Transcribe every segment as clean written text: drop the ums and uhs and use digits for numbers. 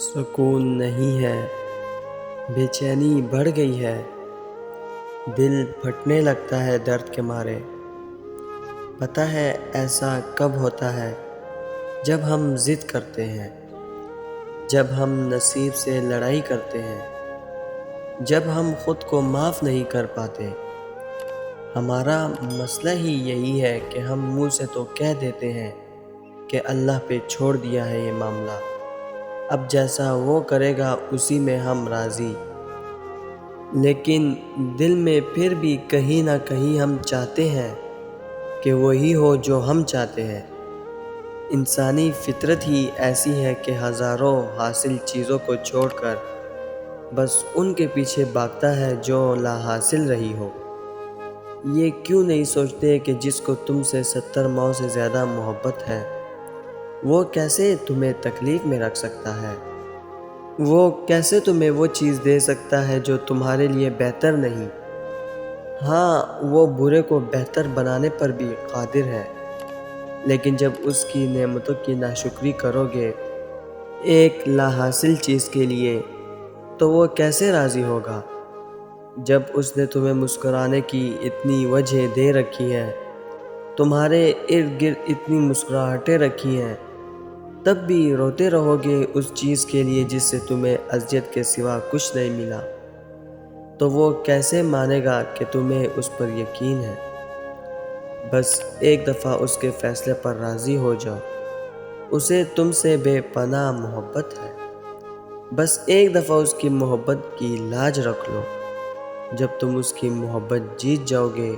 سکون نہیں ہے، بے چینی بڑھ گئی ہے، دل پھٹنے لگتا ہے درد کے مارے۔ پتہ ہے ایسا کب ہوتا ہے؟ جب ہم ضد کرتے ہیں، جب ہم نصیب سے لڑائی کرتے ہیں، جب ہم خود کو معاف نہیں کر پاتے۔ ہمارا مسئلہ ہی یہی ہے کہ ہم منہ سے تو کہہ دیتے ہیں کہ اللہ پہ چھوڑ دیا ہے یہ معاملہ، اب جیسا وہ کرے گا اسی میں ہم راضی، لیکن دل میں پھر بھی کہیں نہ کہیں ہم چاہتے ہیں کہ وہی ہو جو ہم چاہتے ہیں۔ انسانی فطرت ہی ایسی ہے کہ ہزاروں حاصل چیزوں کو چھوڑ کر بس ان کے پیچھے بھاگتا ہے جو لا حاصل رہی ہو۔ یہ کیوں نہیں سوچتے کہ جس کو تم سے 70 ماؤں سے زیادہ محبت ہے، وہ کیسے تمہیں تکلیف میں رکھ سکتا ہے؟ وہ کیسے تمہیں وہ چیز دے سکتا ہے جو تمہارے لیے بہتر نہیں؟ ہاں، وہ برے کو بہتر بنانے پر بھی قادر ہے، لیکن جب اس کی نعمتوں کی ناشکری کرو گے ایک لا حاصل چیز کے لیے تو وہ کیسے راضی ہوگا؟ جب اس نے تمہیں مسکرانے کی اتنی وجہ دے رکھی ہے، تمہارے ارد گرد اتنی مسکراہٹیں رکھی ہیں، تب بھی روتے رہو گے اس چیز کے لیے جس سے تمہیں اذیت کے سوا کچھ نہیں ملا، تو وہ کیسے مانے گا کہ تمہیں اس پر یقین ہے؟ بس ایک دفعہ اس کے فیصلے پر راضی ہو جاؤ، اسے تم سے بے پناہ محبت ہے۔ بس ایک دفعہ اس کی محبت کی لاج رکھ لو۔ جب تم اس کی محبت جیت جاؤ گے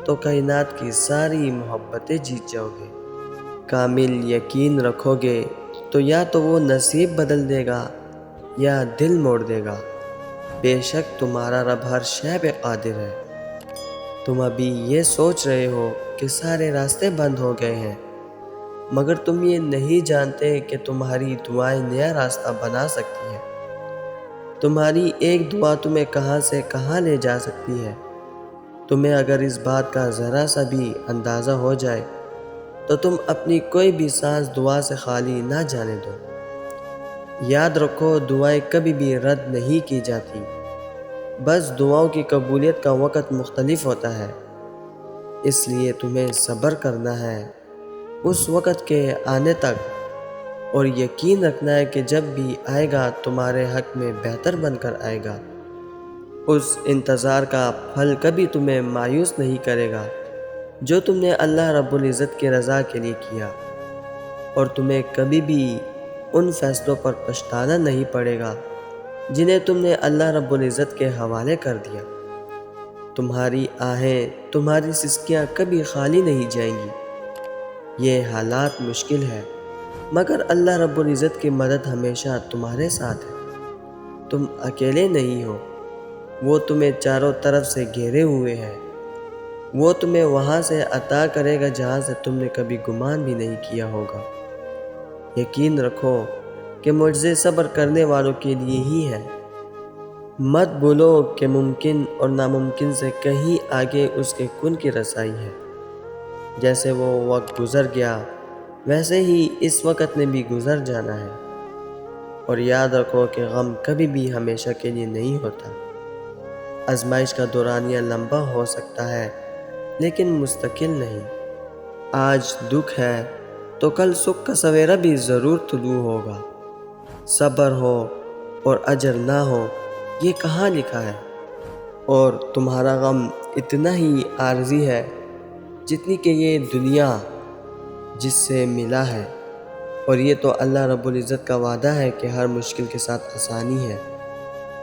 تو کائنات کی ساری محبتیں جیت جاؤ گے۔ کامل یقین رکھو گے تو یا تو وہ نصیب بدل دے گا یا دل موڑ دے گا۔ بے شک تمہارا رب ہر شے پہ قادر ہے۔ تم ابھی یہ سوچ رہے ہو کہ سارے راستے بند ہو گئے ہیں، مگر تم یہ نہیں جانتے کہ تمہاری دعائیں نیا راستہ بنا سکتی ہیں۔ تمہاری ایک دعا تمہیں کہاں سے کہاں لے جا سکتی ہے۔ تمہیں اگر اس بات کا ذرا سا بھی اندازہ ہو جائے تو تم اپنی کوئی بھی سانس دعا سے خالی نہ جانے دو۔ یاد رکھو، دعائیں کبھی بھی رد نہیں کی جاتی، بس دعاؤں کی قبولیت کا وقت مختلف ہوتا ہے۔ اس لیے تمہیں صبر کرنا ہے اس وقت کے آنے تک، اور یقین رکھنا ہے کہ جب بھی آئے گا تمہارے حق میں بہتر بن کر آئے گا۔ اس انتظار کا پھل کبھی تمہیں مایوس نہیں کرے گا جو تم نے اللہ رب العزت کی رضا کے لیے کیا، اور تمہیں کبھی بھی ان فیصلوں پر پچھتانا نہیں پڑے گا جنہیں تم نے اللہ رب العزت کے حوالے کر دیا۔ تمہاری آہیں، تمہاری سسکیاں کبھی خالی نہیں جائیں گی۔ یہ حالات مشکل ہے، مگر اللہ رب العزت کی مدد ہمیشہ تمہارے ساتھ ہے۔ تم اکیلے نہیں ہو، وہ تمہیں چاروں طرف سے گھیرے ہوئے ہے۔ وہ تمہیں وہاں سے عطا کرے گا جہاں سے تم نے کبھی گمان بھی نہیں کیا ہوگا۔ یقین رکھو کہ معجزے صبر کرنے والوں کے لیے ہی ہے۔ مت بھولو کہ ممکن اور ناممکن سے کہیں آگے اس کے کن کی رسائی ہے۔ جیسے وہ وقت گزر گیا ویسے ہی اس وقت نے بھی گزر جانا ہے۔ اور یاد رکھو کہ غم کبھی بھی ہمیشہ کے لیے نہیں ہوتا۔ آزمائش کا دورانیہ لمبا ہو سکتا ہے لیکن مستقل نہیں۔ آج دکھ ہے تو کل سکھ کا سویرا بھی ضرور طلوع ہوگا۔ صبر ہو اور اجر نہ ہو، یہ کہاں لکھا ہے؟ اور تمہارا غم اتنا ہی عارضی ہے جتنی کہ یہ دنیا جس سے ملا ہے، اور یہ تو اللہ رب العزت کا وعدہ ہے کہ ہر مشکل کے ساتھ آسانی ہے،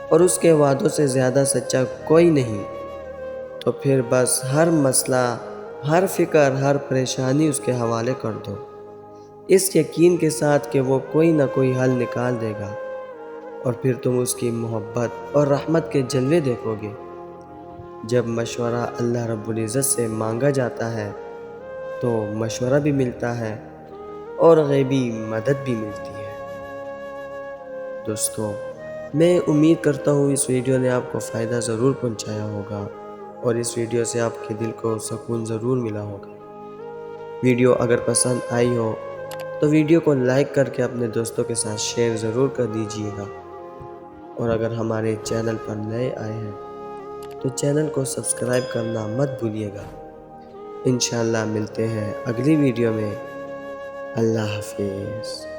اور اس کے وعدوں سے زیادہ سچا کوئی نہیں۔ تو پھر بس ہر مسئلہ، ہر فکر، ہر پریشانی اس کے حوالے کر دو، اس یقین کے ساتھ کہ وہ کوئی نہ کوئی حل نکال دے گا، اور پھر تم اس کی محبت اور رحمت کے جلوے دیکھو گے۔ جب مشورہ اللہ رب العزت سے مانگا جاتا ہے تو مشورہ بھی ملتا ہے اور غیبی مدد بھی ملتی ہے۔ دوستو، میں امید کرتا ہوں اس ویڈیو نے آپ کو فائدہ ضرور پہنچایا ہوگا، اور اس ویڈیو سے آپ کے دل کو سکون ضرور ملا ہوگا۔ ویڈیو اگر پسند آئی ہو تو ویڈیو کو لائک کر کے اپنے دوستوں کے ساتھ شیئر ضرور کر دیجیے گا، اور اگر ہمارے چینل پر نئے آئے ہیں تو چینل کو سبسکرائب کرنا مت بھولیے گا۔ انشاءاللہ ملتے ہیں اگلی ویڈیو میں۔ اللہ حافظ۔